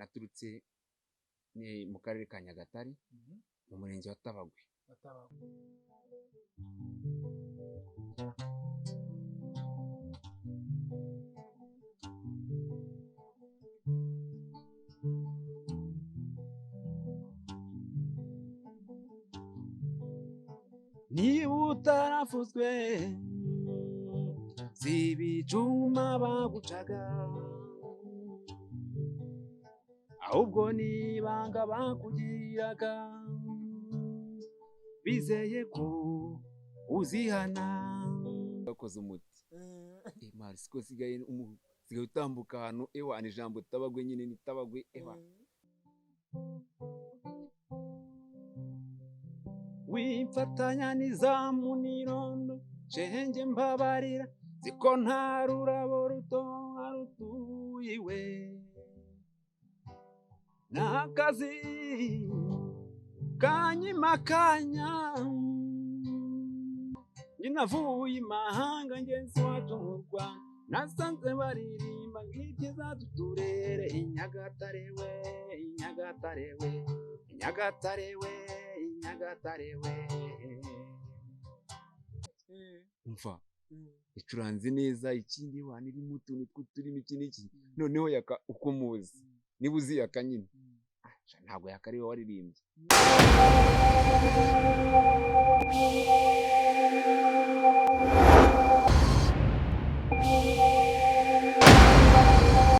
naturutse ni mu karere ka Nyagatare mu murenge wa Tabagwe. Niba utarafuzwe zibicuma bagucaga, ahubwo nibanga bakugiraga, bizeye ko uzihana. Bakoze umuti Imana siko sigaye utambuka ahantu ewana ijambo Tabagwe nyine ni Tabagwe ewa. Wimfatanya n'izamu n'irondo shenge mbabarira, ziko nta rurabo ruto rutuyiwe, n'akazi kanyimakanya, nyinavuye imahanga ngeze iwacu mu Rwanda, nasanze baririmba ng'ibyiza tuturere Nyagatare we, Nyagatare we, Nyagatare we, Nyagatare we. Umva icuranze neza, ikindi wana irimo utuntu tw'uturimi iki n'iki, noneho yaka uko muzi niba uzi yaka nyine ntabwo yaka ariwe waririmbye.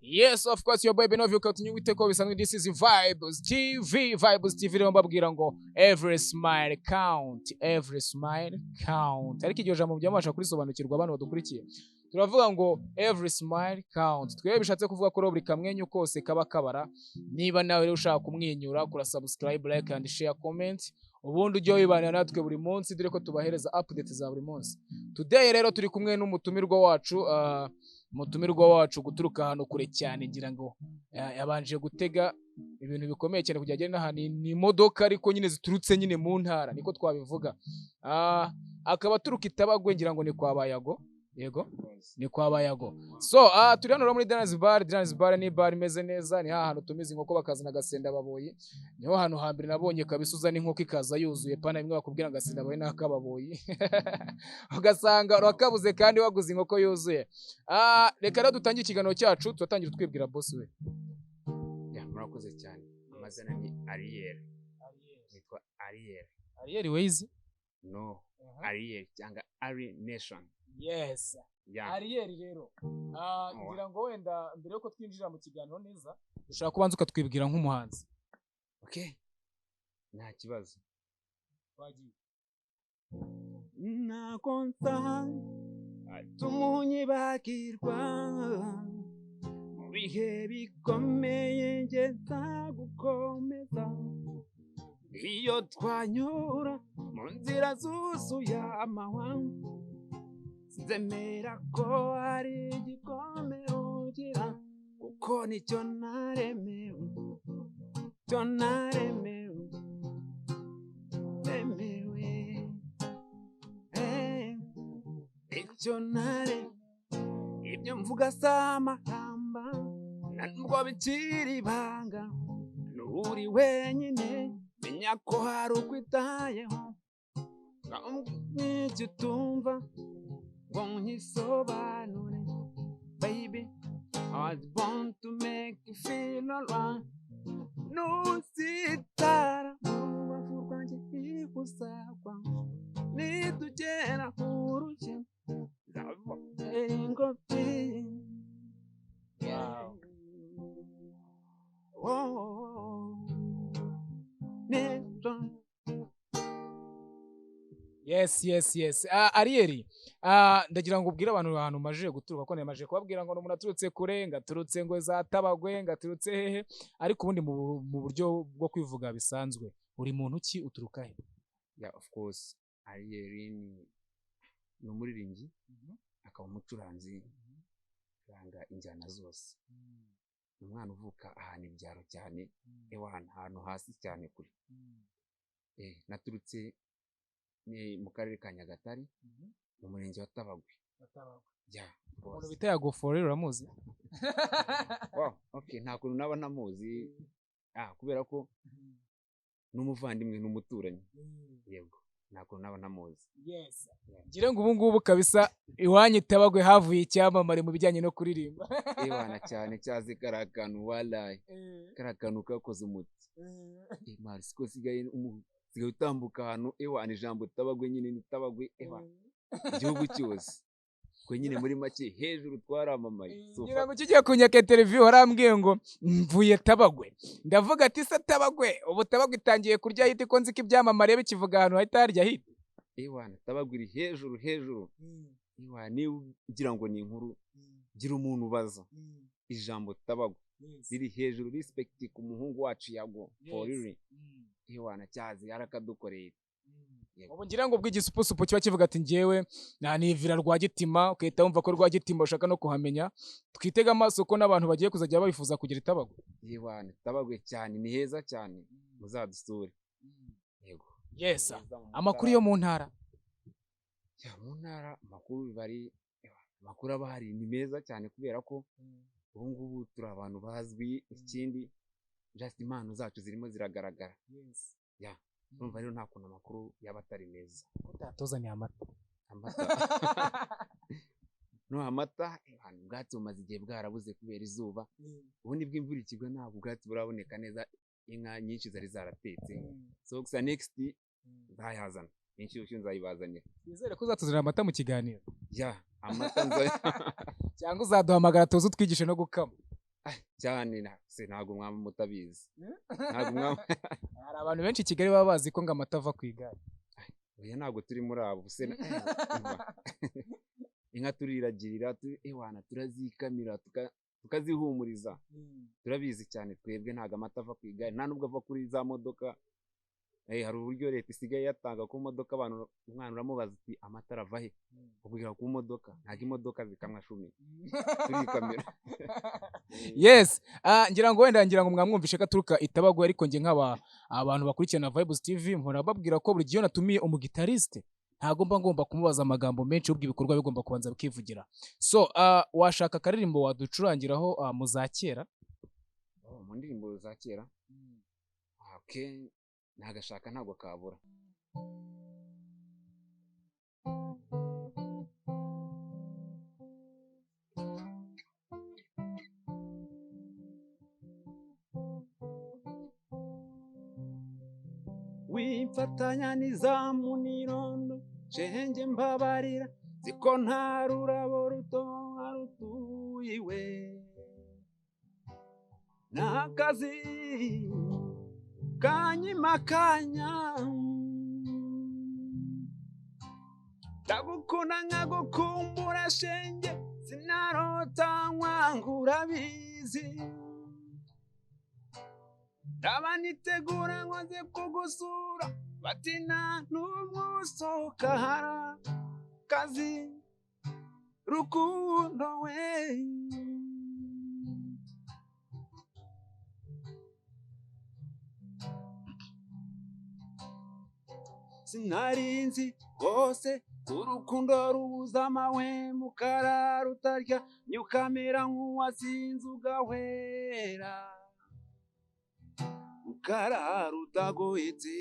Yes, of course, your boy Benovio continue with take over something. This is Vibes TV. Vibes TV rero mbabwira ngo every smile count, every smile count. Ariko iryo jambo byamashaka kurisobanukirwa abantu badukurikiye. Turavuga ngo every smile count. Twebwe bishatse kuvuga ko buri kamwenyu kose kaba kabara. Niba nawe rero ushaka kumwenyura, kura subscribe, like and share, comment. Ubundi ujye wibanira natwe buri munsi dore ko tubahereza update za buri munsi. Today rero turi kumwe n'umutumirwa wacu guturuka ahantu kure cyane, ngira ngo yabanje gutega ibintu bikomeye cyane kujya agenda n'ahantu ni imodoka ariko nyine ziturutse nyine mu ntara, niko twabivuga. Akaba turuka Tabagwe, ngira ngo ni kwa Bayago. Yego ni kwa Bayago. So turi hano muri Dance Bar ni bar imeze neza, ni hahantu tumize inkoko bakazana agasenda baboyi. Niho hantu hambere nabonye kabisa uzana inkoko ikaza yuzuye, pana bimwe bakubwira agasenda baboyi n'akababoyi ugasanga urakabuze kandi waguze inkoko yuzuye. Reka rero dutangiye ikiganiro cyacu, turatangira twibwira boss we. Murakoze cyane. Amazina ni Ariel. Nitwa Ariel. Ariel Ways? No, Ariel cyangwa Ari Nation. Yes. Ariel rero ngira ngo wenda mbere yuko twinjira mu kiganiro neza ushaka kubanza ukatwibwira nk'umuhanzi. Okay, nta kibazo. Wagiye nakonsa tumunyibagirwa mu bihe bikomeye ngeza gukomeza, iyo twanyura mu nzira zuzuye amahwa, nzemera ko ari igikomere ugira, kuko nicyo naremewe, cyo naremewe, icyo naremewe. Ibyo mvuga si amahamba, nubwo bikiri ibanga, n'uri wenyine menya ko hari ukwitayeho, n'icyo utumva ngo nkisobanure. Baby, I was born to make you feel alright. Nusitara mubavu rwanjye ntigusagwa, nitugera ku rukino nzababera ingobyi. Yes. Ariel, ndagira ngo ubwire abantu ahantu maje guturuka, ko nemaje kubabwira ngo umuntu aturutse kure, ngaturutse ngo za Tabagwe, ngaturutse hehe, ariko ubundi mu buryo bwo kwivuga bisanzwe uri muntu ki, uturuka he? Yeah, of course. Ariel ni umuririmbyi, akaba umucuranzi, ranga injyana zose. Umwana uvuka ahantu ibyaro cyane, ahantu hasi cyane kure. Naturutse ni mu karere ka Nyagatare mu murenge wa Tabagwe. ya umuntu bita Yagofore uramuzi? wow okay nta kuntu naba namuzi kubera ko n'umuvandimwe n'umuturanyi yego nta kuntu naba namuzi. Yes ngira ngo ubu ngubu kabisa iwanyu Itabagwe havuye icyamamare mu bijyanye no kuririmba. Ewana cyane cyaze karakanu wallahi karakanu kakoze umuti mari siko sigaye utambuka hano ewana ijambo Tabagwe nyine ni Tabagwe ewana igihugu cyose ko nyine muri make hejuru twaramamaye. Ngira ngo kigiye kunyaka interview warambwiye ngo mvuye Tabagwe ndavuga ati se Tabagwe ubu Tabagwe itangiye kurya hiti ko nzi ko ibyamamare bikivuga ahantu hahita harya hiti ewana Tabagwe iri hejuru ewana ni ugira ngo ni inkuru gira umuntu ubaza ijambo Tabagwe riri hejuru respect ku muhungu wacu Yago for real ewana cyazi yarakadukoreye. Ubu ngira ngo bw'igisupusupu kiba kivuga ati njyewe nanivira Rwagitima ukahita wumva ko Rwagitima ushaka no kuhamenya twitega amaso ko n'abantu bagiye kuzajya babifuza kugira Itabagwe. Ewana Tabagwe cyane ni heza cyane muzadusure yego. Yes amakuru yo mu ntara mu ntara amakuru bari amakuru abahari ni meza cyane kubera ko ubu ngubu turi abantu bazwi ikindi just impano zacu zirimo ziragaragara. ya urumva rero nta kuntu amakuru yaba atari meza. utatuzaniye amata no amata ubwatsi bumaze igihe bwarabuze kubera izuba ubu nibwo imvura ikigwa ntabwo ubwatsi buraboneka neza inka nyinshi zari zaratetse so gusa next nzayazana inshyushyu nzayibazanira. Nizere ko uzatuzanira amata mu kiganiro. Ya amata cyangwa uzaduhamagara tuzi utwigishe no gukama cyane se ntabwo mwaba mutabizi ntabwo hari abantu benshi i Kigali baba bazi ko ngo amata ava ku igare. Oya ntabwo turi muri abo se inka turiragirira ewana turazikamira tukazihumuriza turabizi cyane twebwe ntabwo amata ava ku igare nta nubwo ava kuri za modoka. Hari uburyo leta isigaye yatanga ku modoka abantu umwana uramubaza uti amata arava he ubwira ku modoka ntabwo imodoka zikamwa 10 turikamira. Yes ngira ngo mwamwumvishe ko aturuka Itabagwe ariko nge abantu bakurikirana Vibes TV mpora babwira ko buri gihe natumiye umugitariste ntago ngomba kumubaza amagambo menshi ubwo ibikorwa bigomba kubanza bikivugira. So washaka akaririmbo waducurangiraho muzakera mu ndirimbo za kera okay nagashaka ntabwo kabura. Wimfatanya n'izamu n'irondo shenge mbabarira ziko nta rurabo ruto rutuyiwe n'akazi kanyimakanya ndagukunda nkagukumbura shenge sinarota nkwankura bizi ndaba nitegura nkoze kugusura bati nta n'umwe usohoka kazi rukundo we sinarinzi rwose urukundo rubuza amahwemo rutarya nyukamera nk'uwasinze ugahwera ukarara utagohetse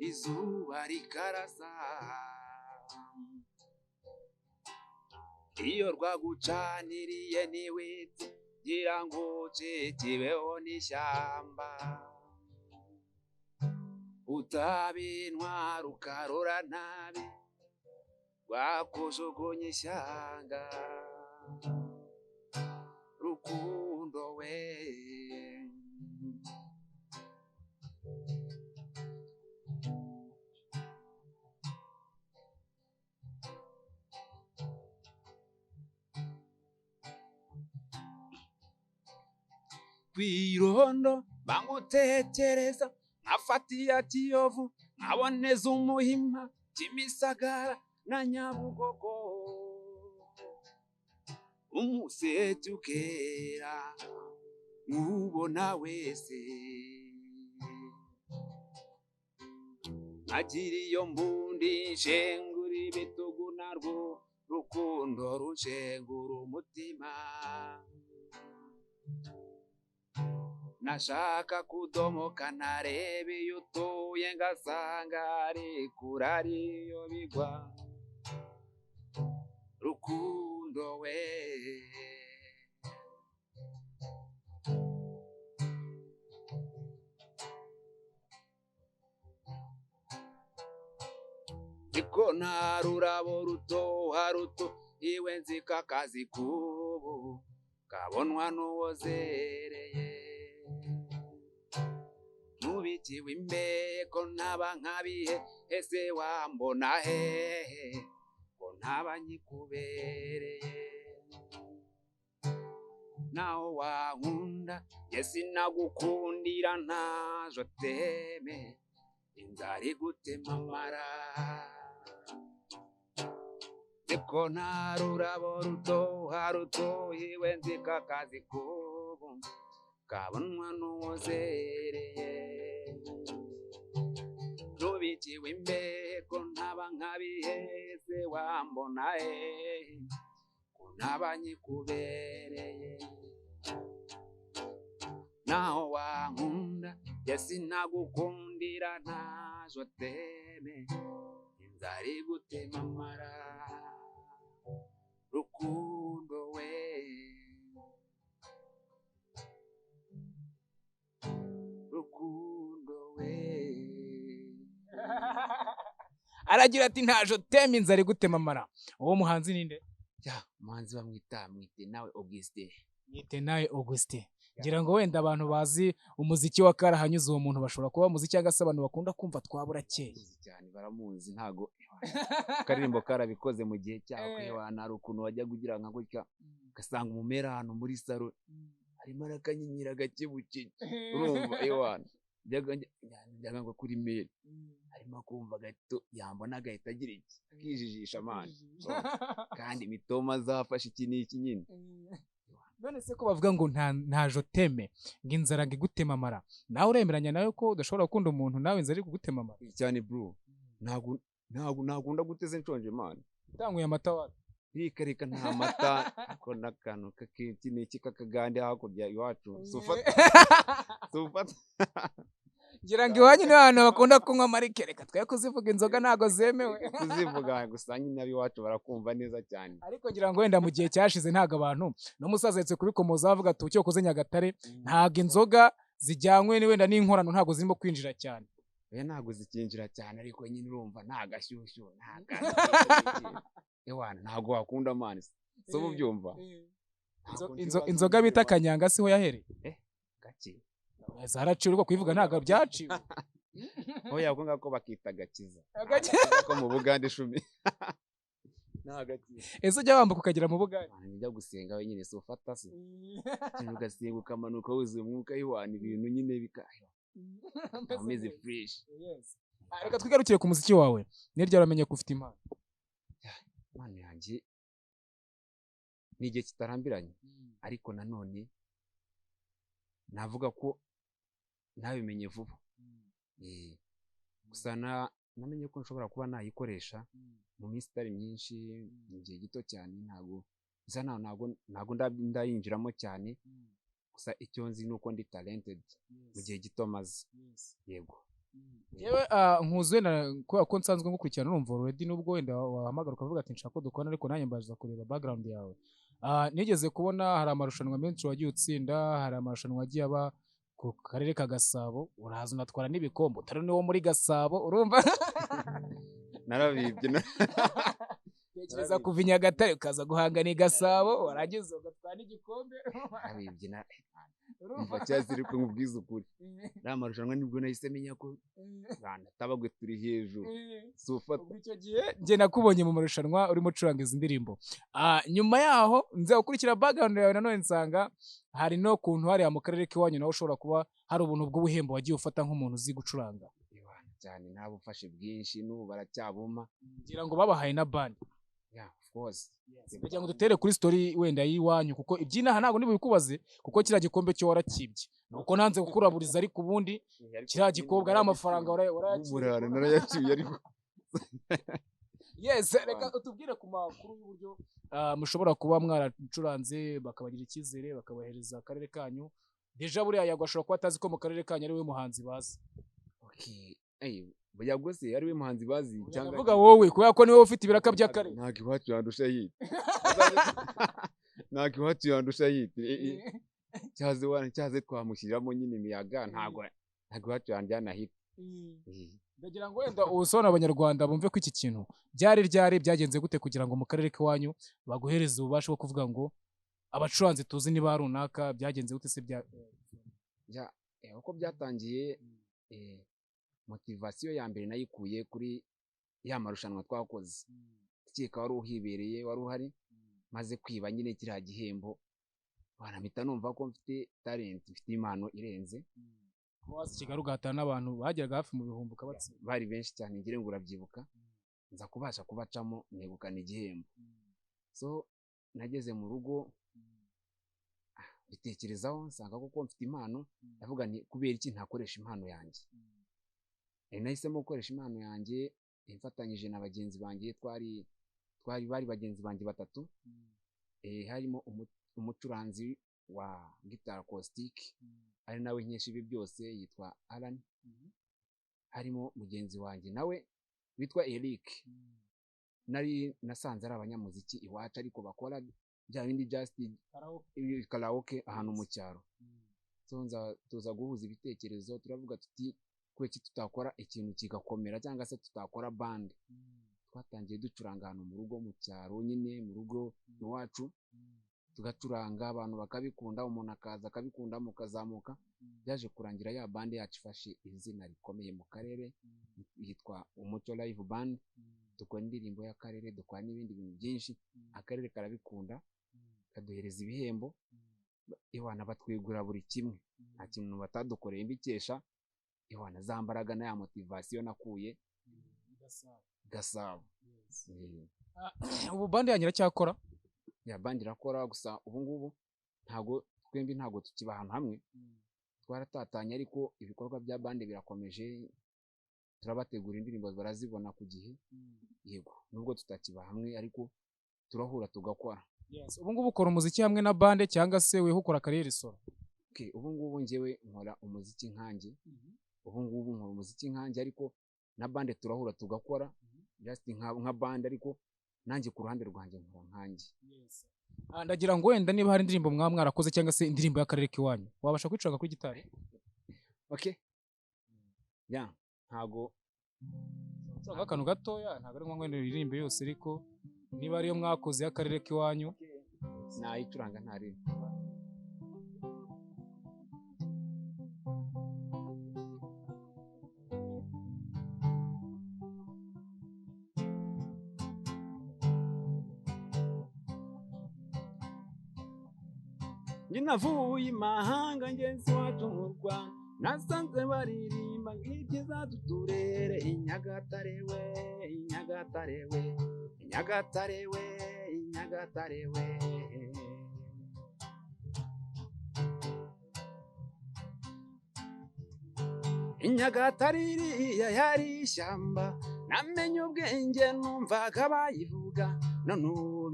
izuba rikarasa iyo rwagucaniriye niwitse gira ngo kibeho n'ishyamba utabintwara ukarora nabi rwakujugunya ishyanga rukundo we kwirondo bangutekereza nkafatiya Kiyovu nkaboneza Umuhima Kimisagara na Nyabugogo umuseti ukera ubona wese agira iyo mbundi shengura ibitugu narwo rukundo rukundo rushengura umutima nashaka kudomoka nareba iyo utuye ngasanga ari kure ariyo bigwa rukundo we Iko nta rurabo rutoha ruto iwe nziko akazi kubu kabonwa n'uwozereye nubitiwe imbeko ntaba nkabihe ese wambona hehe ko ntaba nyikubereye naho wankunda jye sinagukundira ntajo teme inzara igutema amara Iko nta rurabo rutoha ruto iwe nziko akazi kubu kabonwa n'uwozereye nubitiwe imbeko ntaba nkabiheze wambona ko ntaba nyikubereye naho wankunda jye sinagukundira ntajo teme inzara igutema amara rukundo we rukundo we aragira ati ntajo teme inzara igutema amara uwo muhanzi ninde umuhanzi bamwita mwite nawe Augustin Mwite nawe Augustin ngira ngo wenda abantu bazi umuziki wa karahanyuze uwo muntu bashobora kuba bamuzi cyangwa se abantu bakunda kumva twaburakeye cyane baramuzi ntago karirimbo karabikoze mu gihe cyawe kwewana hari ukuntu wajya kugira nka gutya ugasanga umumera hano muri saro harimo arakanyinyira gake bucece urumva ewana byaga ngo kuri mail harimo kumva gato yambona agahita agira iki akijijisha amana kandi imitoma zafashe iki n'iki nyine none se ko bavuga ngo ntajo teme ngo inzara ngo igutema amara nawe uremeranya nawe ko udashobora gukunda umuntu nawe inzara iri kugutema amara cyane bro ntago ndaguteze nshonje man utanguye amata wawe reka nta mata ko nakantu kakiki n'iki kakagande hakurya iwacu sufata ngira ngo iwanyu ni abantu bakunda kunywa amarike reka twe kuzivuga inzoga ntago zemewe kuzivuga gusa nyine ab'iwacu barakumva neza cyane ariko ngira ngo wenda mu gihe cyashize ntago abantu n'umusaza yetse kubikomoza avuga ati ucyo koze Nyagatare ntago inzoga zijyanywe ni wenda n'inkorano ntago zirimo kwinjira cyane ntago zikinjira cyane ariko nyine urumva ntagashyushyu ewana ntago wakunda mani so bubyumva inzoga bita kanyanga siho yahereye gake zaracurwa kubivuga ntago byaciwe oya ko ngako bakita gakiza ko mu Bugande 10 ese ujya wambuka ukagera mu Bugande njya gusenga wenyine so ufata se ugasenga ukamanuka wuzuye umwuka yiwana ibintu nyine bikayo ameze fresh reka twigarukire ku muziki wawe niryo ramenye ko ufite impano yanjye n'igihe kitarambiranye ariko nanone navuga ko nabimenye vuba gusa namenye ko nshobora kuba nayikoresha mu minsi itari myinshi mu gihe gito cyane ntago ndayinjiramo cyane gusa icyo nzi ni uko ndi talented mu gihe gito maze yego yewe nkuzuye kubera ko nsanzwe ngukurikirana urumva already nubwo wenda wahamagara ukavuga ati nshaka ko dukora ariko nanjye mbaza kureba background yawe nigeze kubona hari amarushanwa menshi wagiye utsinda hari amarushanwa wagiye aba ku karere ka Gasabo uraza unatwara n'ibikombe utari niwo muri Gasabo urumva narabibye tekereza kuva Nyagatare ukaza guhangana i Gasabo waragize ugatwara n'igikombe narabibye umva cyaziri ko nkubwiza ukuri amarushanwa nibwo nahise menya ko tabagwe turi hejuru sufata icyo gihe nge nakubonye mu marushanwa urimo ucuranga izi ndirimbo nyuma yaho nze gukurikira background yawe nanone nsanga hari no kuntu hari mu karere k'iwanyu nawe ushobora kuba hari ubuntu bw'ubuhembo wagiye ufata nk'umuntu uzi gucuranga cyane nabufashe bwinshi n'ubu baracyabuma ngira ngo babahaye na band of course kugira ngo dutere kuri story wenda yiwanyu kuko ibyinaha ntago nibikubaze kuko kira gikombe cyo warakibye nuko nanze kukuraburiza ariko ubundi kira gikobwa ari amafaranga warayaciye narayakibye ariko yes reka utubwire ku makuru y'uburyo mushobora kuba mwaracuranze bakabagira icyizere bakabahereza akarere kanyu deja buriya Yago ashobora kuba atazi ko mu karere kanyu ari we muhanzi bazi. Okay. Yago se ari we muhanzi bazi cyangwa vuga wowe kubera ko niwe ufite ibiraka by'akarere. Ntabwo iwacu yandusha hit. Ntabwo iwacu yandusha hit. Cyaze twamushyiramo nyine imiyaga ntabwo iwacu yanjyana hit. Ndagira ngo wenda ubusobanuro abanyarwanda bumve ko iki kintu ryari byagenze gute kugira ngo mu karere k'iwanyu baguhereze ububasha bwo kuvuga ngo abacuranzi tuzi niba runaka byagenze gute se uko byatangiye motivasiyo ya mbere nayikuye kuri ya marushanwa twakoze tukeka wari uhibereye wari uhari maze kwiba nyine kiriya gihembo baramita numva ko mfite talent mfite impano irenze wazi Kigali ugatana n'abantu bageraga hafi mu bihumbi kabatsi bari benshi cyane ngire ngo urabyibuka nza kubasha kubacamo negukana igihembo so nageze mu rugo bitekerezaho nsanga koko mfite impano ndavuga nti kubera iki ntakoresha impano yanjye nahisemo gukoresha impano yanjye mfatanyije na bagenzi banjye bari bagenzi banjye batatu harimo umucuranzi wa guitar acoustic ari nawe nkesha ibi byose yitwa Alan harimo mugenzi wanjye nawe witwa Eric nari nasanze ari abanyamuziki iwacu ariko bakora bya bindi just karaoke ahantu mu cyaro tuza guhuza ibitekerezo turavuga tuti kweki tutakora ikintu kigakomera cyangwa se tutakora band twatangiye ducuranga ahantu mu rugo mu cyaro nyine mu rugo iwacu tugacuranga abantu bakabikunda umuntu akaza akabikunda mukazamuka byaje kurangira ya band yacu ifashe izina rikomeye mu karere yitwa Umucyo Live Band dukora indirimbo y'akarere dukora n'ibindi bintu byinshi akarere karabikunda kaduhereza ibihembo iwana batwigura buri kimwe nta kintu batadukoreye mbikesha iwana za mbaraga na ya motivasiyo nakuye Gasabo. Ubu band yanyu iracyakora ya band irakora gusa ubu ngubu twembi ntago tukiba ahantu hamwe twaratatanye ariko ibikorwa bya band birakomeje turabategura indirimbo barazibona ku gihe yego nubwo tutakiba hamwe ariko turahura tugakora. Ubu ngubu ukora umuziki hamwe na band cyangwa se weho ukora kariyeri solo? Ubu ngubu njyewe nkora umuziki nkanjye nkora umuziki nkanjye ariko na band turahura tugakora just nka band ariko nanjye ku ruhande rwanjye nkora nkanjye. Ndagira ngo wenda niba hari indirimbo mwarakoze cyangwa se indirimbo y'akarere k'iwanyu wabasha kwicuranga kuri gitari? Ntago akantu gatoya ntago ari ngombwa ngo iririmbe yose ariko niba ariyo mwakoze y'akarere k'iwanyu nayicuranga ntari. Navuye imahanga ngeze iwacu mu Rwanda nasanze baririmba ngibyiza tuturere Inyagatare we Inyagatare we Inyagatare we Inyagatare we Inyagatare iriya yari ishyamba namenye ubwenge numvaga bayivuga none ubu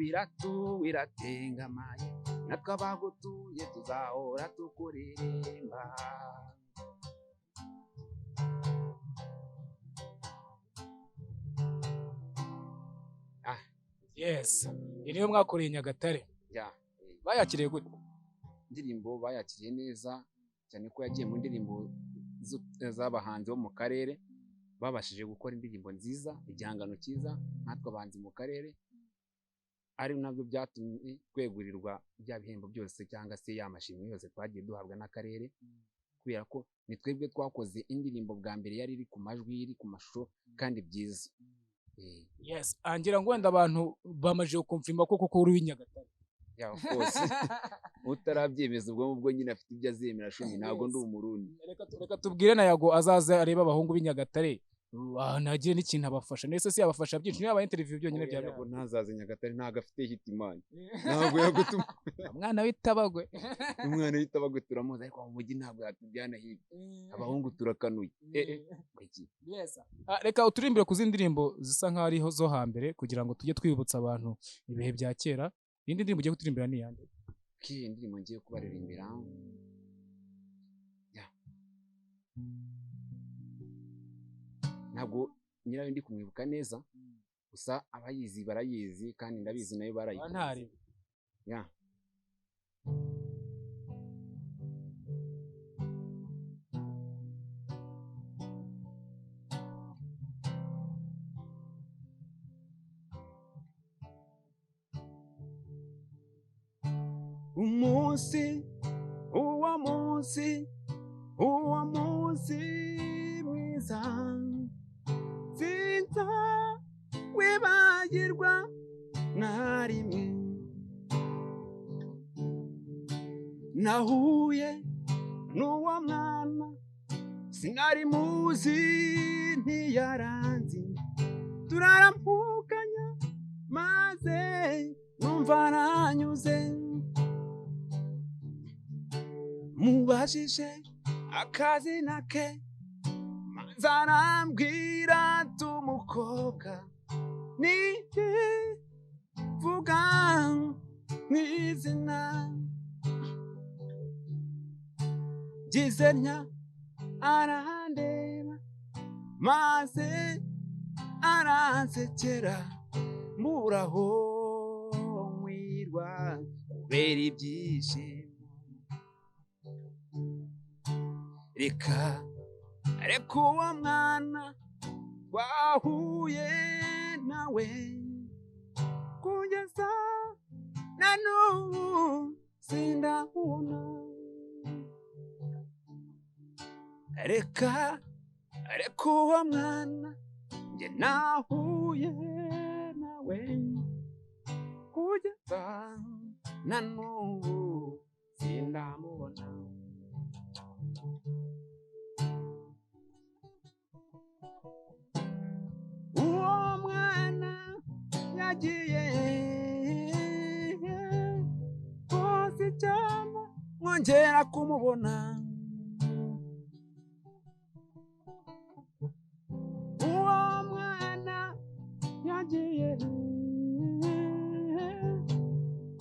biratengamaye natwe abagutuye tuzahora tukuririmba. Iriyo mwakoreye Nyagatare bayakiriye gute? Indirimbo bayakiriye neza cyane ko yagiye mu ndirimbo z'abahanzi bo mu karere babashije gukora indirimbo nziza igihangano cyiza natwe abahanzi mu karere ari nabyo byatumye kwegurirwa bya bihembo byose cyangwa se ya mashimwe yose twagiye duhabwa n'akarere kubera ko ni twebwe twakoze indirimbo bwa mbere yari iri ku majwi iri ku mashusho kandi byiza. Angira ngo wenda abantu bamaje kumfirma ko koko uri w'Inyagatare. Of course utarabyemeza ubwo nyine afite ibyo azemera shumi ntago ndi umurundi. Reka tubwire na Yago azaza areba abahungu b'Inyagatare ntagire n'ikintu abafasha nese si abafasha byinshi niba interview byonyine bya ntabwo ntazaze Nyagatare ntago afite hitimani ntabwo yagutuma umwana w'itabagwe umwana w'itabagwe turamuzi ariko mu mujyi ntabwo yatujyana hirya abahungu turakanuye reka uturimbire ku zindi ndirimbo zisa nk'aho ariho zo hambere kugira ngo tujye twibutsa abantu ibihe bya kera indi ndirimbo ugiye kuturimbira ni iyande indirimbo ngiye kubaririmbira ntabwo nyirayo ndi kumwibuka neza gusa abayizi barayizi kandi ndabizi nayo barayizi uwo munsi mwiza sinza wibagirwa na rimwe nahuye n'uwo mwana sinari muzi ntiyaranzi turaramukanya maze numva aranyuze mubajije akazina ke maze arambwira tumukobwa nige vuga mwizina gize ntya arandeba maze aransekera mburaho nkwirwa kubera ibyishimo reka uwo mwana twahuye nawe kugeza na n'ubu sindabona reka uwo mwana njye nahuye nawe kugeza na n'ubu sindamubona uwo mwana yagiye hose cyane mwongera kumubona uwo mwana yagiye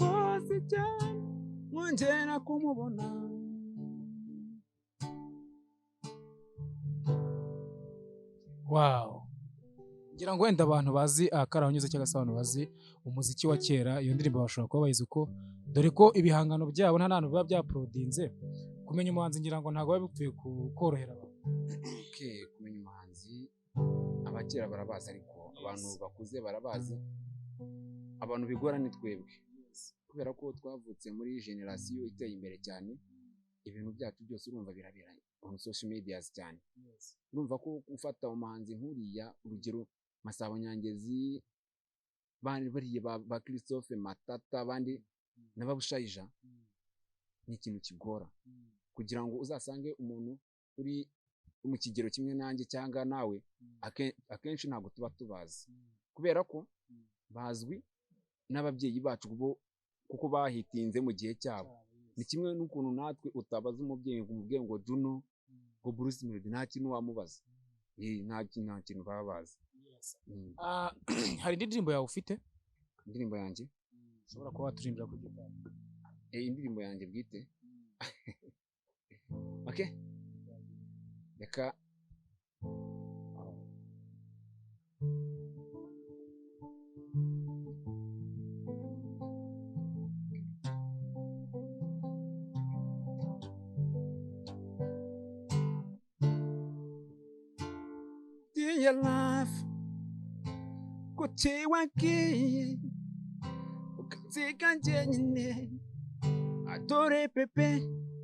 hose cyane mwongera kumubona wow ngira ngo wenda abantu bazi akarahanyuze cyangwa se abantu bazi umuziki wa kera iyo ndirimbo bashobora kuba bayizi uko dore ko ibihangano byabo nta nantu biba byaporodinze kumenya umuhanzi ngira ngo ntabwo biba bipfuye korohera abantu kumenya umuhanzi abakera barabazi ariko abantu bakuze barabazi abantu bigora ni twebwe kubera ko twavutse muri generasiyo iteye imbere cyane ibintu byacu byose urumva birabiranye on social media cyane urumva ko ufata umuhanzi nkuriya urugero Masabo Nyangezi bandi bariye ba Christophe Matata abandi n'ababushayija ni ikintu kigora kugira ngo uzasange umuntu uri mu kigero kimwe nanjye cyangwa nawe akenshi ntabwo tuba tubazi kubera ko bazwi n'ababyeyi bacu kuko bahitinze mu gihe cyabo ni kimwe n'ukuntu natwe utabaza umubyeyi ngo umubwiye ngo Juno ngo Bruce Melody nta kintu wamubaza nta kintu baba bazi hari indi ndirimbo yawe ufite indirimbo yanjye ushobora kuba waturimbira ku gitabo indirimbo yanjye bwite okay reka dear life kuki wagiye ukansiga njyenyine adore pepe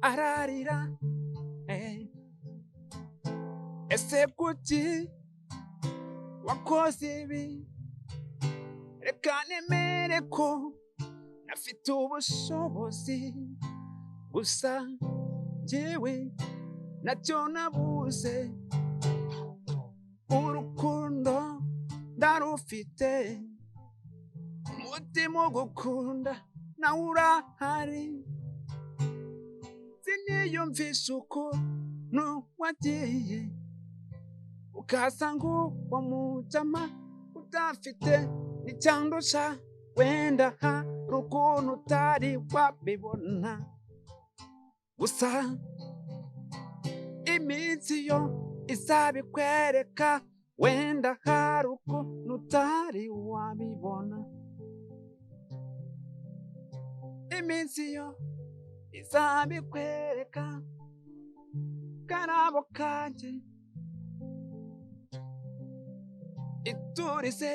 ararira ese kuki wakoze ibi reka nemere ko nafite ubushobozi gusa njyewe nacyo nabuze uru ufite umutima ugukunda nawe urahari siniyumvisha ukuntu wagiye ukasanga uwo mujama udafite n'icyandusha wenda hari ukuntu utari wabibona gusa iminsi yo izabikwereka wenda hari ukuntu utari wabibona iminsi yo izabikwereka karabo kanje iturize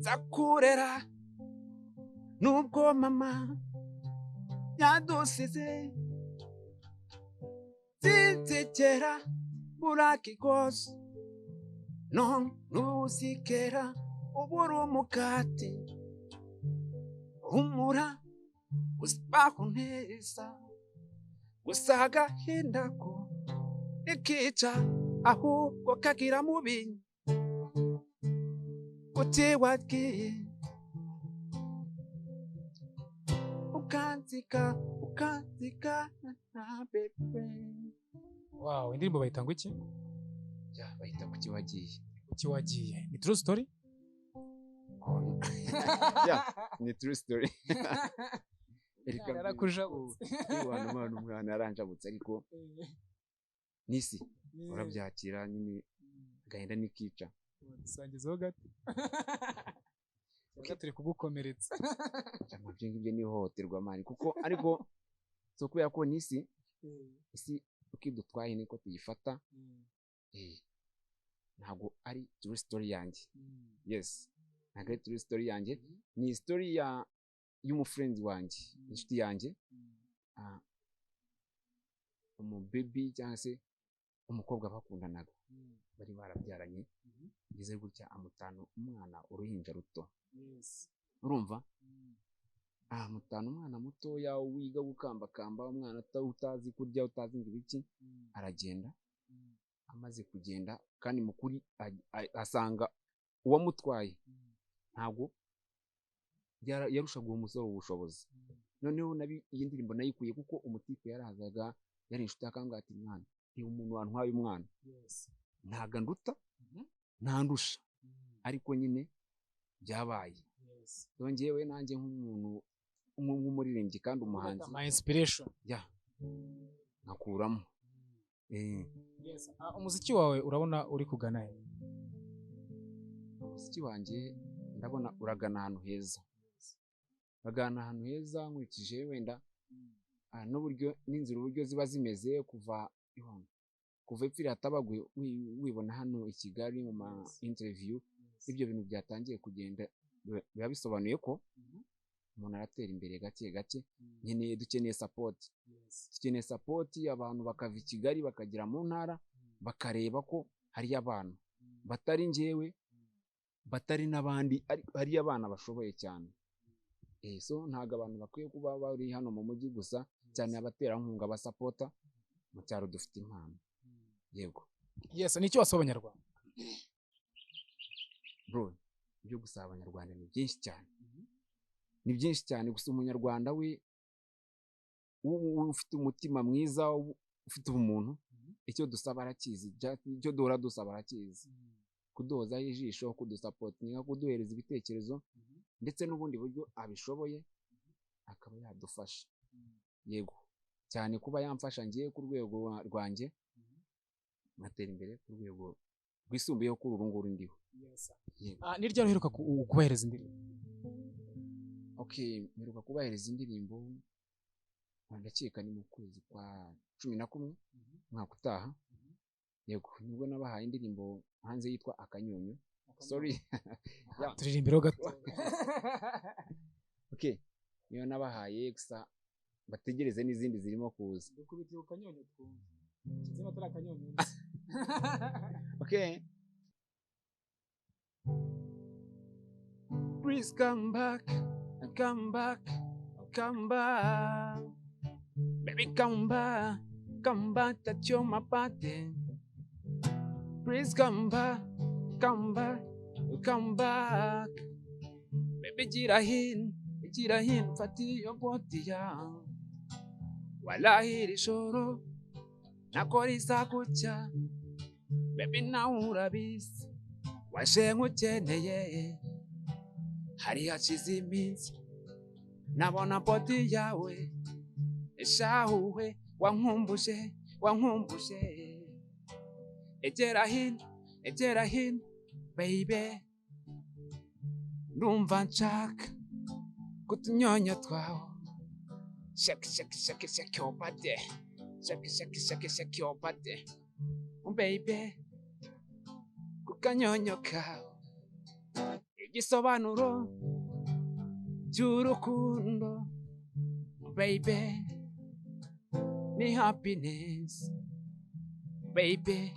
zakurera nubwo mama yadusize zizigera burakigose no ntuzigera ubura umugati humura usibaho neza gusa agahinda ko nikica ahubwo kagira mubi uti wagiye ukanzika na bebe. Wow, indirimbo bayita ngo iki? Ya bahita kuki wagiye. Kuki wagiye? Ni true story? Ya, ni true story. Yarakujabutse. Umwana yaranjabutse ariko nisi urabyakira nyine gahinda nikica. Dusangizeho gato. Turi kugukomeretsa. Cyamabye ngibyo ni hohoterwa mani kuko ariko so kubera ko nisi isi ukidutwaye niko tuyifata. Ntago ari true story yanjye. Yes. Ntago ari true story yanjye. Ni story ya y'umufriend wanjye, inshuti yanjye. Baby cyangwa se umukobwa bakundanaga. Bari barabyaranye. Bize gutya amutano umwana uruhinja ruto. Yes. Urumva? Mutano umwana muto ya wiga gukambakamba umwana utazi kurya utazi ngibiki aragenda. Amaze kugenda kandi mukuri asanga uwamutwaye ntabwo yarushaga uwo musore ubushobozi. Noneho nabi iyi ndirimbo nayikuye kuko umutipe yarazaga yari inshuti akambwira ati mwana ni umuntu wantwaye umwana. Yes. Ntaga nduta ntandusha ariko nyine byabaye. Yes. Dongewe nanjye nk'umuntu nk'umuririmbyi kandi umuhanzi my inspiration. Ya nakuramo. Yes. Umuziki wawe urabona uri kugana he? Umuziki wanjye ndabona uragana ahantu heza. Uragana ahantu heza nkurikije wenda n'uburyo n'inzira uburyo ziba zimeze kuva epfira hatabagwe wibona hano i Kigali mu ma interview. Ibyo bintu byatangiye kugenda biba bisobanuye ko umuntu aratera imbere gake gake. Nkeneye dukeneye support. Dukeneye support abantu bakava i Kigali bakagira mu ntara bakareba ko hari abantu batari njyewe batari nabandi ari abana bashoboye cyane. So ntago abantu bakwiye kuba bari hano mu mujyi gusa cyane abatera nkunga basapota mu cyaro dufite impano. Yego. Yes, nicyo wasaba abanyarwanda. Bro, ibyo gusaba abanyarwanda ni byinshi cyane. Ni byinshi cyane gusa umunyarwanda we ufite umutima mwiza ufite ubumuntu icyo dusaba arakizi. Icyo duhora dusaba arakizi. Kudoza ijisho kudusapotinga kuduhereza ibitekerezo ndetse n'ubundi buryo abishoboye akaba yadufasha. Yego cyane kuba yamfasha ngiye ku rwego rwanjye natera imbere ku rwego rwisumbuyeho kuri uru nguru ndiho. Yes. Ni ryari uheruka kubahereza indirimbo? Okay, mperuka kubahereza indirimbo ndakeka ni mu kwezi kwa 11 mwaka utaha. Yego nibwo nabahaye indirimbo hanze yitwa Akanyonyo. Sorry. Turirimbiro gato. Okay, niyo nabahaye gusa bategereze n'izindi zirimo kuza. Dukubitiye Akanyonyo twumva. Kizima tara Akanyonyo. Okay. Please come back, come back, come back. Baby come back that you're my body. Please come back, come back, come back. Baby gira hin, fata iyo body yawe. Wallahi iri joro nakora izagucya. Baby nawe urabizi waje nkukeneye. Hari hashize iminsi nabona body yawe. Eshahuwe wankumbuje. Egera hin, baby. Numva nshaka kutunyonyo twawe. Shake your body. Shake your body. Baby, kukanyonyo kawe. Igisobanuro cy'urukundo. Baby, ni happiness. Baby,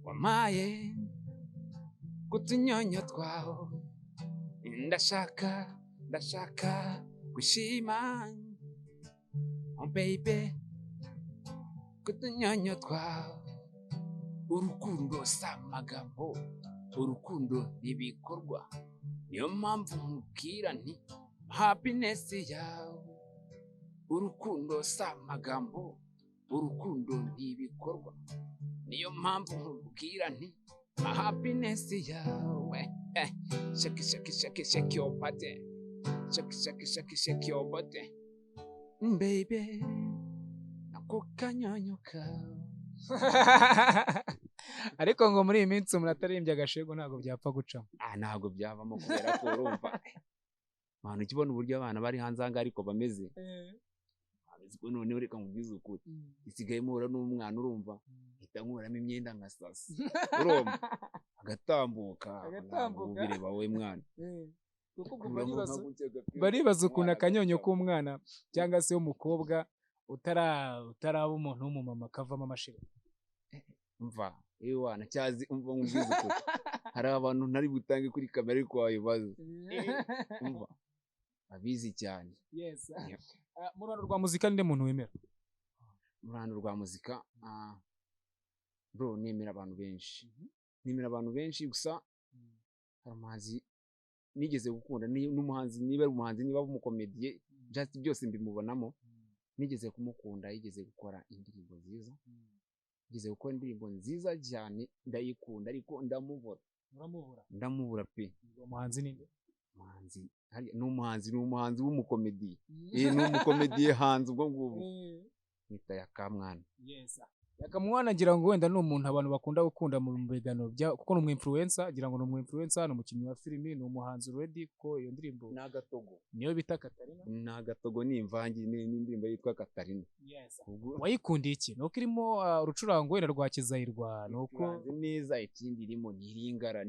wamaye kutunyonyo twawe. Ndashaka gushima. Baby, kutunyonyo twawe. Urukundo si amagambo, urukundo n'ibikorwa. Niyo mpamvu nkubwira nti happiness yawe. Urukundo si amagambo, urukundo n'ibikorwa. Niyo mpamvu nkubwira nti happiness yawe. Shake your body. Shake your body. Baby, nako kanyonyo kawe. ariko ngo muri iyi minsi umuntu ataririmbye agashego ntabwo byapfa gucamo. Ntabwo byavamo kubera ko urumva abantu ukibona uburyo abana bari hanze aha ariko bameze. Ko noneho reka nkubwize ukuri isigaye muhura n'umwana urumva hita nkuramo imyenda nka sasa urumva agatambuka ubireba wowe mwana. Baribaza ukuntu akanyonyo k'umwana cyangwa se w'umukobwa utaraba umuntu w'umumama kavamo amashira. Umva wana cyazi umva nkubwize ukuri hari abantu ntari butange kuri kamera ariko wabibaza. Umva abizi cyane. Yes. Mu ruhando rwa muzika ninde muntu wemera? Mu ruhando rwa muzika bro nemera abantu benshi. Gusa hari umuhanzi nigeze gukunda n'umuhanzi niba ari umuhanzi niba ari umukomediye just byose mbimubonamo. Nigeze kumukunda yigeze gukora indirimbo nziza. Yigeze gukora indirimbo nziza cyane ndayikunda ariko ndamubura pe. Umuhanzi ninde? Umuhanzi w'umukomediye. N'umukomediye hanze ubwo ngubwo. Nita Yakamwana. Yes. Yakamwana ngira ngo wenda ni umuntu abantu bakunda gukunda mu biganiro kuko ni umu-influencer, ngira ngo ni umu-influencer, ni umukinnyi wa filimi, ni umuhanzi ready ko iyo ndirimbo n'agatogo niyo bita Katarina. N'agatogo ni imvangi n'indirimbo yitwa Katarina. Yes. Wayikundiye iki? Nuko irimo urucurango wenda rwa Kizayirwa nuko neza ikindi irimo niringara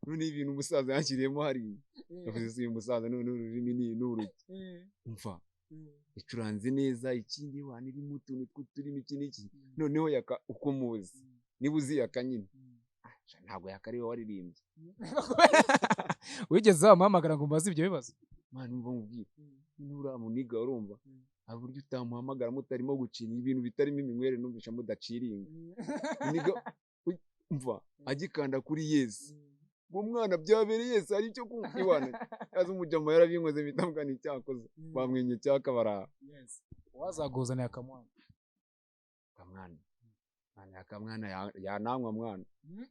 none ibintu umusaza yakiriyemo hari yavuze uyu musaza none ururimi n'uruki. Umva icuranze neza ikindi wana irimo utuntu tw'uturimo iki noneho yaka uko muzi niba uzi yaka nyine ntabwo yakariwe waririmbye. Wigeze wamuhamagara ngo mbaze ibyo bibazo? Mwana umva nkubwire nuramuniga urumva hari uburyo utamuhamagara mutarimo gucira ibintu bitarimo iminywere numvisha mudaciringa. Niga umva agikanda kuri Yesu ngo mwana byabereye Yesu ari cyo kumwiwana yaza umujyamo yarabinkoze bitambwana icyakoze bamwenye cyaka bara. Yes. Wazaguzana Yakamwana. Yakamwana yanamwa mwana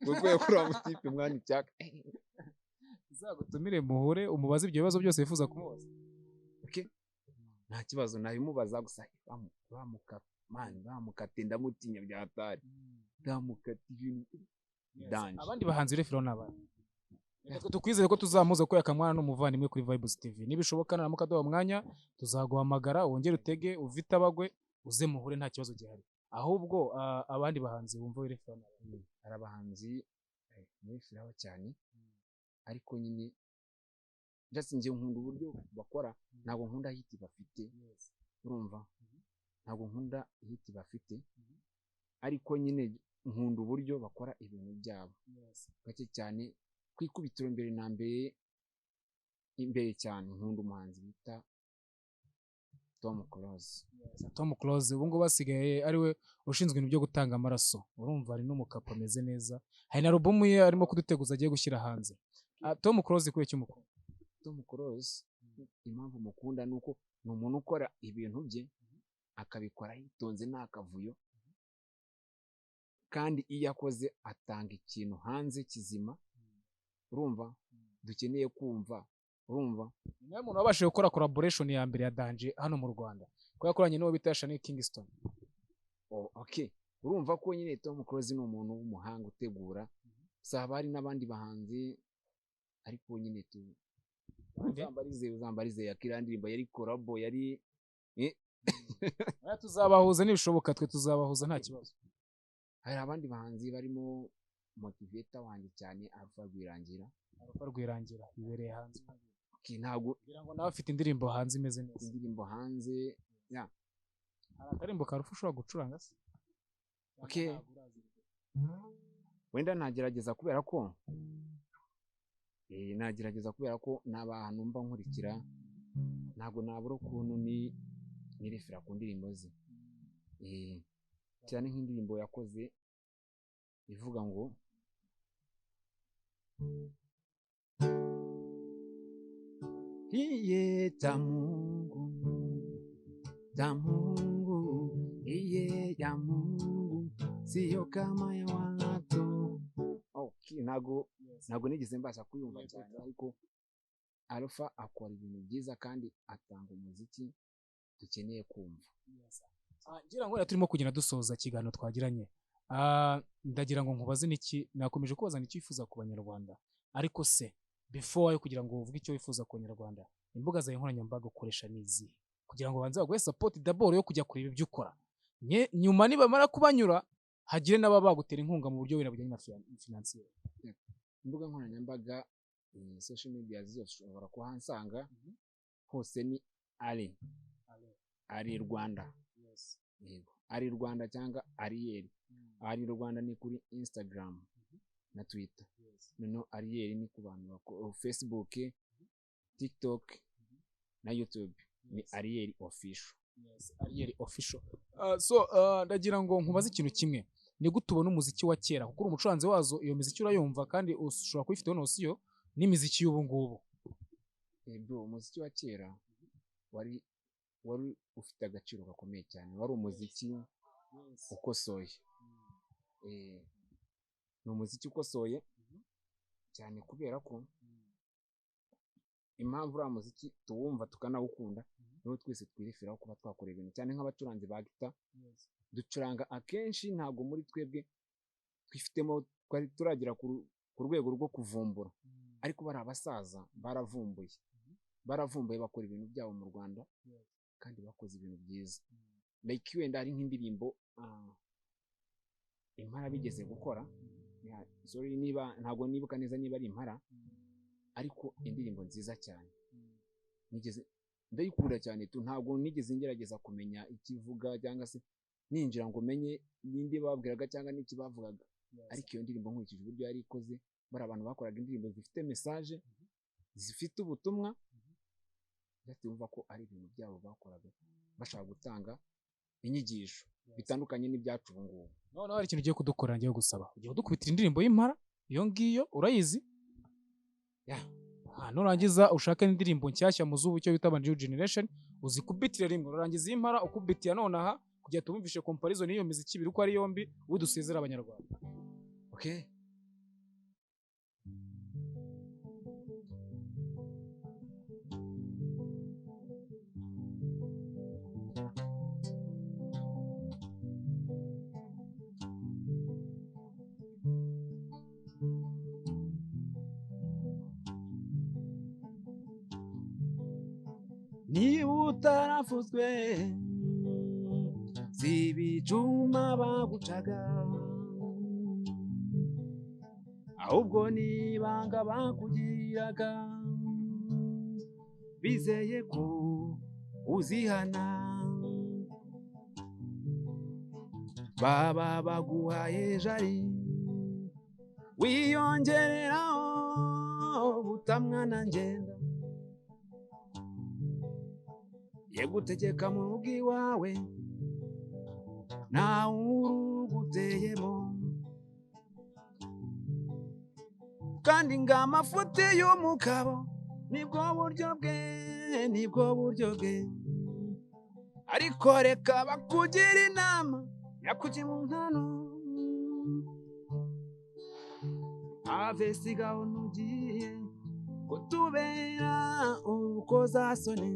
kuko yakura mutipe mwana icyaka. Uzagutumire muhure umubaze ibyo bibazo byose wifuza kumubaza. Okay. Nta kibazo nabimubaza gusa bamukate ndamutinya byatari. Ndamukate ibintu danje. Abandi bahanzi refero n'abandi. Reka tukwizere ko tuzamuza ko Yakamwana n'umuvandimwe kuri Vibes TV. Nibishoboka na mukaduha mwanya tuzaguhamagara wongere utege uvita abagwe uze muhure nta kibazo gihari. Ahubwo abandi bahanzi bumva refero n'abandi. Hari abahanzi mwifiraho cyane ariko nyine just nje nkunda uburyo bakora ntabwo nkunda hiti bafite. Urumva ntabwo nkunda hiti bafite ariko nyine nkunda uburyo bakora ibintu byabo gake cyane kwikubitiro mbere na mbere imbere cyane. Nkunda umuhanzi bita Tom Close. Tom Close ubu ngubu asigaye ari we ushinzwe ibintu byo gutanga amaraso, urumva ari n'umukapo ameze neza, hari na album ye arimo kuduteguza agiye gushyira hanze. Tom Close kuri cy'umukuru. Tom Close impamvu mukunda nuko ni umuntu ukora ibintu bye akabikora yitonze nta kavuyo, kandi iyo akoze atanga ikintu hanze kizima, urumva dukeneye kumva, urumva niwe muntu wabashije gukora collaboration ya mbere ya Danje hano mu Rwanda, ko yakoranye n'uwo bita Shani Kingston. Okay, urumva ko nyine Tom Close ni umuntu w'umuhanga utegura, saba hari n'abandi bahanzi ariko nyine uzambarize yakira ndirimbo yari collabo yari tuzabahuza nibishoboka, twe tuzabahuza nta kibazo. Hari abandi bahanzi barimo motivator wanjye cyane Alpha Rwirangira ibereye hanze. Okay, ntago kugira ngo nawe afite indirimbo hanze imeze neza. Indirimbo hanze ya hari akarimbo karufu ushobora gucuranga se? Okay, wenda nagerageza kubera ko n'abantu mba nkurikira ntago nabura ukuntu ni refera ku ndirimbo ze, cyane nk'indirimbo yakoze ivuga ngo iye tamungu iye ya Mungu siyo kama ya watu. Okay, ntago nigeze mbasha kuyumva cyane, ariko Alpha akora ibintu byiza kandi atanga umuziki dukeneye kumva. Ngira ngo turimo kugenda dusoza ikiganiro twagiranye. Ndagira ngo nkubaze niki, nakomeje kubaza niki wifuza ku Banyarwanda, ariko se before yo kugira ngo uvuge icyo wifuza ku Banyarwanda, imbuga zawe nkoranyambaga ukoresha nizi kugira ngo banze baguhe support d'abord yo kujya kureba ibyo ukora, nyuma nibamara kubanyura hagire n'aba bagutera inkunga mu buryo wenda bujyanye na financier. Imbuga nkoranyambaga social media zose ushobora kuhansanga, hose ni ari Rwanda. Yego, ari Rwanda cyangwa Ariel. Ari Rwanda ni kuri Instagram na Twitter. Noneho Ariel ni ku bantu bako Facebook, TikTok na YouTube ni Ariel Official. Ariel Official. Ndagira ngo nkubaze ikintu kimwe, ni gute ubona umuziki wa kera, kuko umucuranzi wazo iyo muziki urayumva kandi ushobora kuyifiteho nosiyo n'imiziki y'ubu ngubu? Bro, umuziki wa kera wari ufite agaciro gakomeye cyane, wari umuziki ukosoye. Ni umuziki ukosoye cyane kubera ko impamvu uriya muziki tuwumva tukanawukunda niho twese twireferaho kuba twakora ibintu, cyane nk'abacuranzi ba gita ducuranga akenshi ntabwo muri twebwe twifitemo turagira ku rwego rwo kuvumbura, ariko bari abasaza baravumbuye bakora ibintu byabo mu Rwanda kandi bakoze ibintu byiza. Like wenda ari nk'indirimbo Impara bigeze gukora, sorry niba ntabwo nibuka neza niba ari Impara, ariko indirimbo nziza cyane ndayikunda cyane ntabwo nigeze ngerageza kumenya ikivuga cyangwa se ninjira ngo menye nindi babwiraga cyangwa n'iki bavugaga, ariko iyo ndirimbo nkurikije uburyo yari ikoze, bari abantu bakoraga indirimbo zifite message, zifite ubutumwa, ndatumva ko ari ibintu byabo bakoraga bashaka gutanga inyigisho bitandukanye n'ibyacu ubu ngubu. None hari ikintu ugiye kudukorera, ngiye gusaba ugiye kudukubitira indirimbo y'Impara, iyo ngiyo urayizi? Nurangiza ushake n'indirimbo nshyashya mu zubu cyo bita New Generation, uzikubitire rimwe, urangiza y'Impara ukubitiye nonaha kugira tubumvishe comparison y'iyo muziki biri uko ari yombi, udusezera Abanyarwanda. Okay. Niba utarafuzwe zibijuma bagucaga, ahubwo nibanga bakugiraga, bizeye ko uzihana, baba baguhaye jari wiyongereraho butamwana ngenda, yegutegeka mu rugo iwawe ntawe uruguteyemo, kandi ngo amafuti y'umugabo nibwo buryo bwe, ariko reka bakugira inama yakujya mu nkano, ave sigaho nugiye kutubera urukozasoni,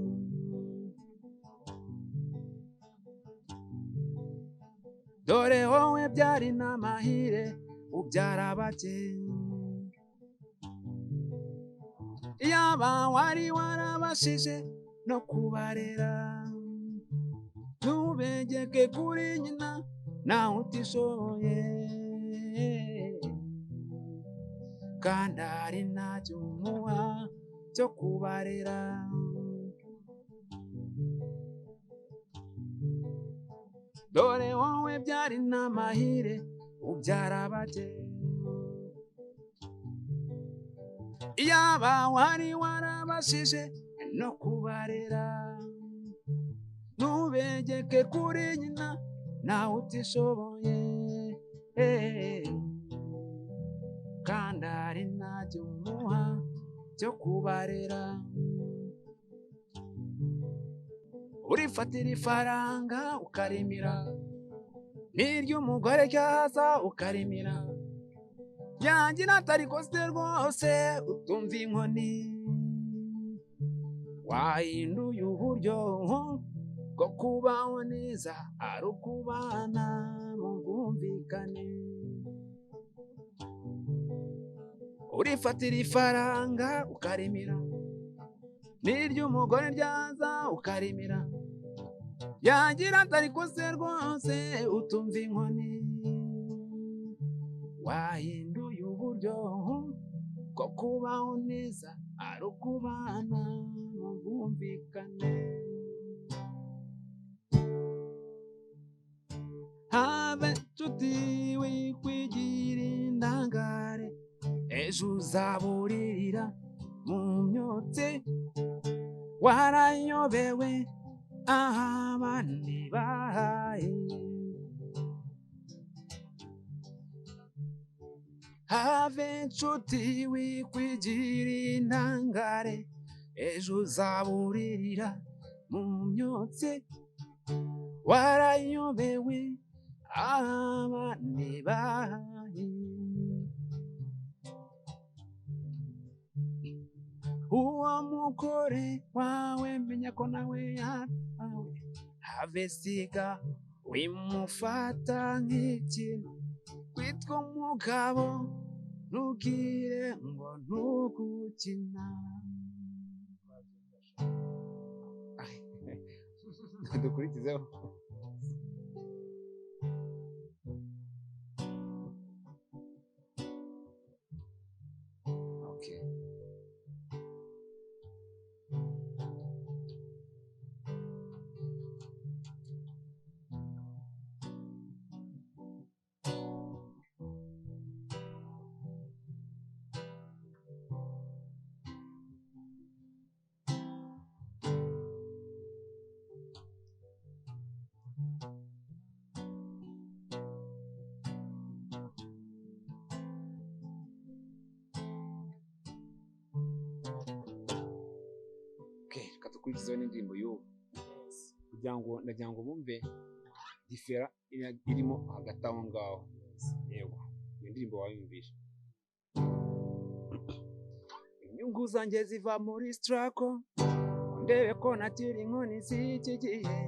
dore wowe byari n'amahire ubyara bake, yaba wari warabashije no kubarera, ntubegeke kuri nyina nawe utishoboye, kandi ari ntacyo umuha cyo kubarera, dore wowe byari n'amahire ubyara bake, yaba wari warabashije no kubarera, ntubegeke kuri nyina nawe utishoboye, kandi ari ntacyo umuha cyo kubarera, urifatira ifaranga ukarimira, n'iry'umugore ryaza ukarimira, yangira atari kose rwose utumva inkoni, wahinduye uburyo bwo kubaho neza ari ukubana mu bwumvikane, urifatira ifaranga ukarimira, n'iry'umugore ryaza ukarimira, yangira atari kose rwose utumva inkoni, wahinduye uburyo bwo kubaho neza ari ukubana mu bwumvikane, habe nshuti wikwigira indangare, ejo uzaburirira mu myotsi, warayobewe aho abandi bahaye, have nshuti wikwigira intangare, ejo uzaburirira mu myotsi, warayobewe aho abandi bahaye, uwo mugore wawe menya ko nawe yatawe, have siga wimufata nk'ikintu, kwitwa umugabo ntugire ngo ntugukina. Dukurikizeho. Okay. Dukurikizeho n'indirimbo y'ubu ndagira ngo bumve difera irimo hagati aho ngaho. Yego, iyo ndirimbo wayumvishe. Inyungu zanjye ziva muri struggle, ndebe ko nakiri inkoni z'iki gihe,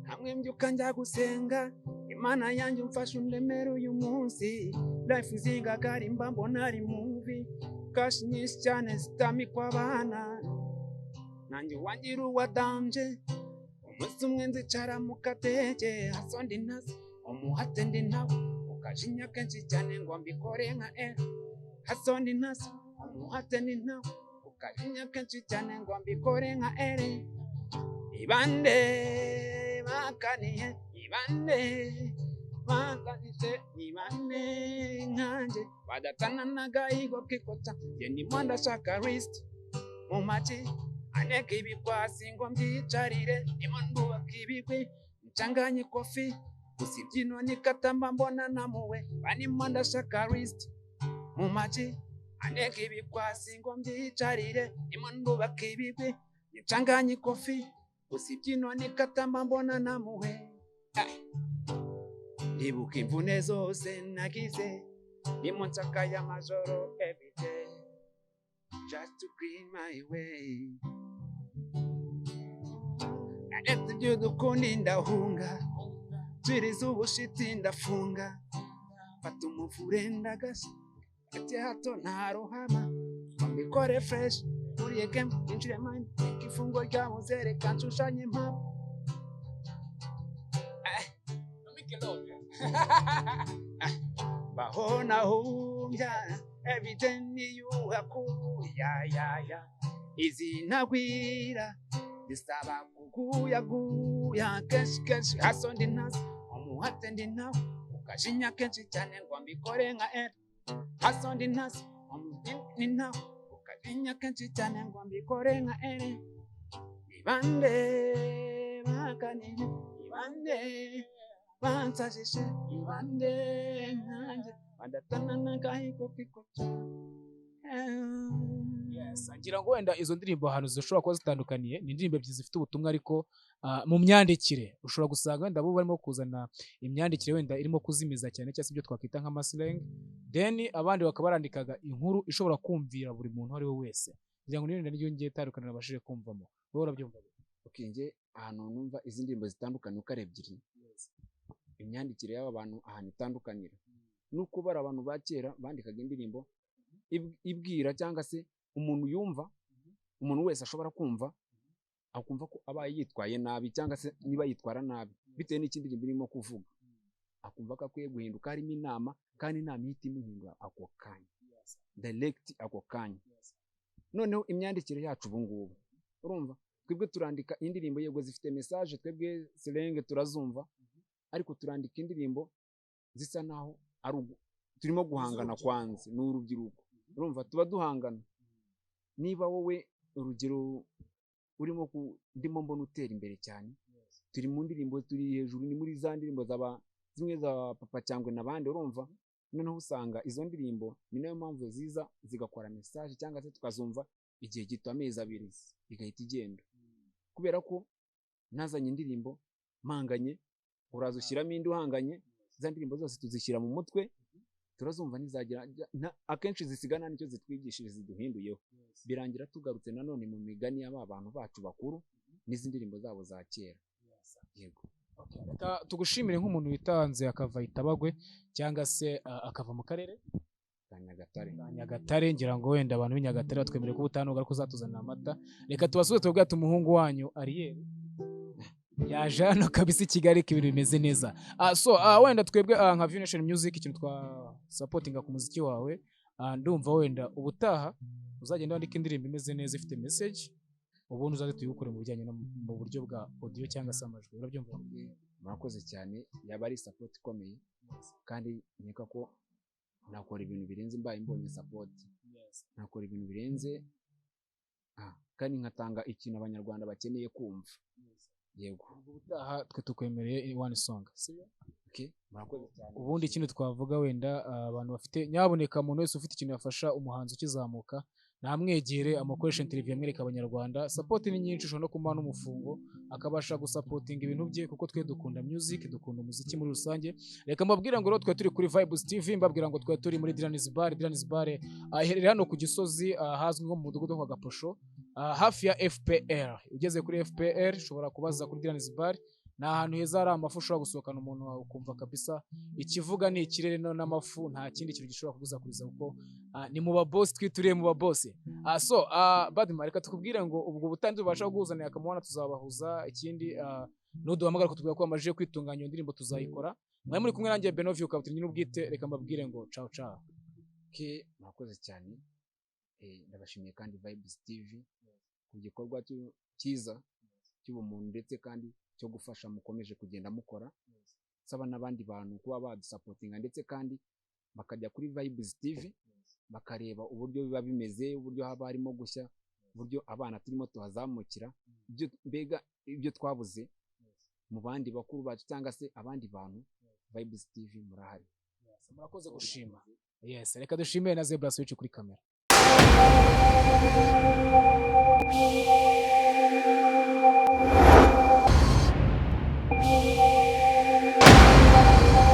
hamwe mbyuka njya gusenga, Imana yanjye umfashe undemere uyu munsi, life izingagara imba mbona ari movie, cash nyinshi cyane zitamikwa abana, nanjye wangira uwadanje, umunsi umwe nzicara mu katege, haso ndi nazo umuhate ndi nawe, ukajinya kenshi cyane ngo mbikore nka haso ndi nazo umuhate ndi nawe, ukajinya kenshi cyane ngo mbikore nka ibande bakaniye, ibande bakanije, ibande nkanje badatana n'agahigo k'ikota, njye ndimo ndashaka list mu maji aneka ibikwasi ngo mbyicarire ndimo ndubaka ibigwi nchanganye ikofi gusa ibyino nikatamba mbona namuwe banimo ndashaka risiti mu maji aneka ibikwasi ngo mbyicarire ndimo ndubaka ibigwi nchanganye ikofi gusa ibyino nikatamba mbona namuwe ndibuka imvune zose nagize ndimo nsaka y'amajoro everyday just to clean my way naretse ibyo dukundi ndahunga turiza ubushiti ndafunga fata umuvure ndagashya ati hato ntaruhama mbikore fresh turiye game injire mind ikifungo rya muzere kanshushanye impamvu bahona humbya everyday niyuhakuya izi ntagwira bisaba kuguyaguya kenshi haso ndi nazo umuhate ndi nawe ukajinya kenshi cyane ngo mbikore nka era haso ndi nazo umuhate nawe ukajinya kenshi cyane ngo mbikore nka era ibande bakanije ibande bansajishe ibande nanjye badatana n'agahiko kikoca. Yes, ngira ngo wenda izo ndirimbo ahantu zishobora kuba zitandukaniye ni indirimbo ebyiri zifite ubutumwa ariko mu myandikire ushobora gusanga wenda bo barimo kuzana imyandikire wenda irimo kuzimiza cyane cyangwa se ibyo twakwita nka masleng, then abandi bakaba barandikaga inkuru ishobora kumvira buri muntu ari we wese. Ngira ngo n'irindi ryo ngiye tandukana nabashije kumvamo wowe urabyumva. Okay, nge ahantu numva izi ndirimbo zitandukanye uko ari ebyiri, imyandikire y'aba bantu ahantu itandukanira nuko bari abantu ba kera bandikaga indirimbo ibwira cyangwa se umuntu yumva, umuntu wese ashobora kumva akumva ko abaye yitwaye nabi cyangwa se niba yitwara nabi bitewe n'ikindi kintu birimo kuvuga, akumva ko akwiye guhinduka, harimo inama kandi inama ihita imuhindura ako kanya direct ako kanya. Noneho imyandikire yacu ubu ngubu urumva twebwe turandika indirimbo yego zifite message, twebwe slang turazumva, ariko turandika indirimbo zisa naho turimo guhangana kwanze n'urubyiruko, urumva tuba duhangana. Niba wowe urugero urimo ndimo mbona utera imbere cyane, turi mu ndirimbo turi hejuru, ni muri za ndirimbo zimwe za Papa Cyangwe n'abandi, urumva noneho usanga izo ndirimbo ni nayo mpamvu ziza zigakora message cyangwa se tukazumva igihe gito amezi abiri igahita igenda, kubera ko nazanye indirimbo mpanganye, uraza ushyiramo indi uhanganye, za ndirimbo zose tuzishyira mu mutwe turazumva nizagira akenshi zisigana nicyo zitwigishije ziduhinduyeho, birangira tugarutse nanone mu migani y'aba bantu bacu bakuru n'izi ndirimbo zabo za kera. Yego, reka tugushimire nk'umuntu witanze akava itabagwe cyangwa se akava mu karere ka Nyagatare. Nyagatare, ngira ngo wenda abantu b'Inyagatare batwemereye ko ubutanuga ariko uzatuzanira amata. Reka tubasuze tubwire ati umuhungu wanyu Ariel yaje hano kabisa i Kigali, ibintu bimeze neza. So wenda twebwe nka View Nation Music ikintu twa supportinga ku muziki wawe, ndumva wenda ubutaha uzagenda wandika indirimbo imeze neza ifite message, ubundi uzaze tuyikore mu bijyanye no mu buryo bwa audio cyangwa se amajwi. Urabyumva? Murakoze cyane, yaba ari support ikomeye kandi nkeka ko nakora ibintu birenze mbaye mbonye support. Nakora ibintu birenze kandi nkatanga ikintu abanyarwanda bakeneye kumva. Yego, ubutaha twe tukwemereye one song, sibyo? Okay, murakoze cyane. Ubundi ikintu twavuga wenda abantu bafite nyaboneka umuntu wese ufite ikintu yafasha umuhanzi ukizamuka namwegere amukoresha interview amwereka abanyarwanda. Support ni nyinshi, ushobora no kumuha n'umufungo akabasha gusupportinga ibintu bye, kuko twe dukunda music, dukunda umuziki muri rusange. Reka mbabwira ngo rero twe turi kuri Vibes TV, mbabwira ngo twe turi muri Dylan's Bar. Dylan's Bar iherereye hano ku Gisozi, hazwi nko mu mudugudu wa Gaposho, hafi ya FPR. Ugeze kuri FPR ushobora kubaza kuri Dylan's Bar. Ni ahantu heza hari amafu, ushobora gusohokana umuntu wawe ukumva kabisa ikivuga ni ikirere n'amafu, nta kindi kintu gishobora kugusakuriza kuko ni mu ba boss, twituriye mu ba boss. So Badman, reka tukubwire ngo ubwo butanzi bubasha kuguzanira akamwana tuzabahuza. Ikindi nuduhamagara kutubwira ko amajije kwitunganya iyo ndirimbo tuzayikora. Mwe muri kumwe nanjye Benovio Kabutinyi n'ubwite, reka mbabwire ngo ciao ciao. Okay, murakoze cyane. Ndabashimiye kandi Vibes TV ku gikorwa cyiza cy'ubumuntu ndetse kandi cyo gufasha mukomeje kugenda mukora. Saba n'abandi bantu kuba badusupportinga ndetse kandi bakajya kuri Vibes TV bakareba uburyo biba bimeze, uburyo haba harimo gushya uburyo abana turimo tuhazamukira mbega ibyo twabuze mu bandi bakuru bacu cyangwa se abandi bantu. Vibes TV murahari. Murakoze gushima. Yes, reka dushimire na Zebra Switch kuri kamera.